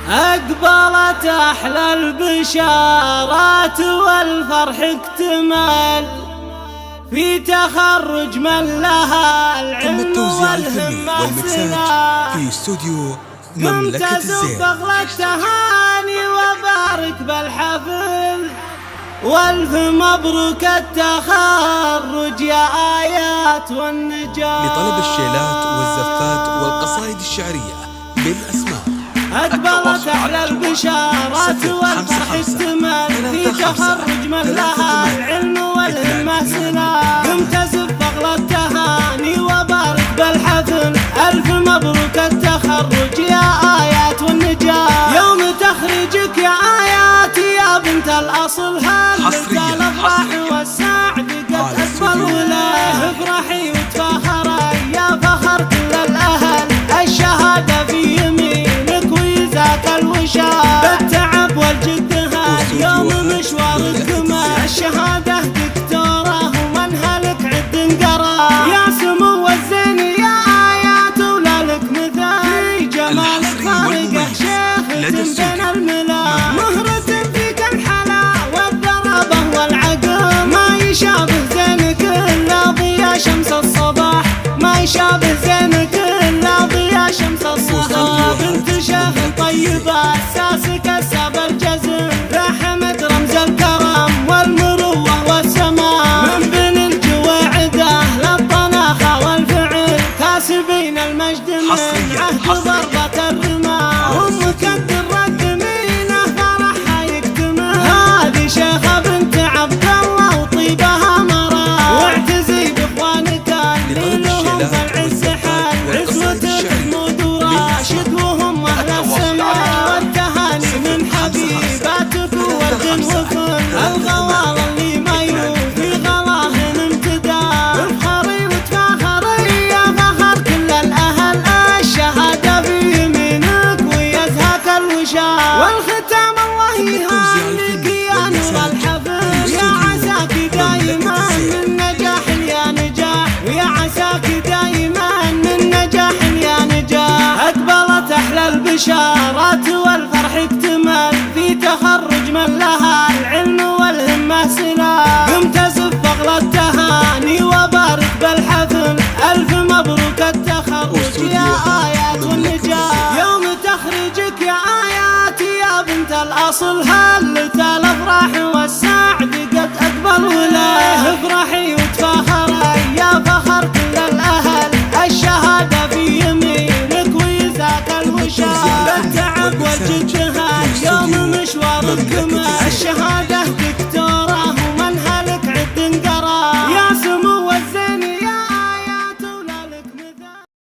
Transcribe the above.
أقبلت أحلى البشارات والفرح اكتمل في تخرج من لها العلم والهمة سنال. في استوديو مملكة الزين. بغلى التهاني وبارك بالحفل والف مبروك التخرج يا آيات والنجاة. لطلب الشيلات والزفات والقصائد الشعرية بالأسماء أقبلت أحلى البشارات والفرح اكتمل في تخرج من لها العلم والهمة سنال. قمت أزف بغلى التهاني وبارك بالحفل ألف مبروك التخرج يا آيات والنجاة. يوم تخرجك يا آيات يا بنت الأصل هالليلة الأفراح والسعد قد أكبر وله. افرحي وتفاخري يا فخر كل الأهل الشهادة في يمينك ويزاك الوشاء. بالتعب والجد هاد يوم مشوار الكمال. الشهادة دكتورة ومنهلك عد انقرا يا سمو الزين يا آيات ولا لك مثال. في جمالك خارقه شيخ بين الملا. مهرة فيك الحلا والذرابة والعقل ما يشابه زينك إلا ضياء شمس الصباح. ما يشابه زينك إلا ضياء شمس الصباح. بنت شيخ طيبة أساسك كسب الجزم رحمت رمز الكرم والمروة والسماء. من بين الجواعدة للطناخة والفعل كاسبين المجد من عهد ضربة الرماح. أمك الدرة ثمينة فرحها يكتمل. هذه شيخة بنت عبد الله وطيبها مرا. واعتزي بإخوانك اللي لهم بالعز حال. عزوتك محمود وراشد وهم أهل السماء. والتهاني من حبيباتك والدن وكل الغوار اللي ما يوفي غلاهن امتدى. افخري وتفاخري يا فخر كل الأهل الشهادة في يمينك ويزهاك الوشاء. والختام الله يهنيك يا نور الحفل. يا عساك دايما من نجاح يا نجاح. ويا عساك دايما من نجاح يا نجاح. أقبلت أحلى البشارات والفرح اكتمل في تخرج من لها العلم والهمة سنال. قمت أزف بغلى التهاني وبارك بالحفل ألف مبروك التخرج يا آيات والنجاة. يوم تخرجك يا آيات يا بنت الأصل هالليلة الأفراح والسعد قد أكبر وله. افرحي وتفاخري يا فخر كل الأهل الشهادة في يمينك ويزاك الوشاء. بالتعب والجد هاد يوم مشوار الكمال.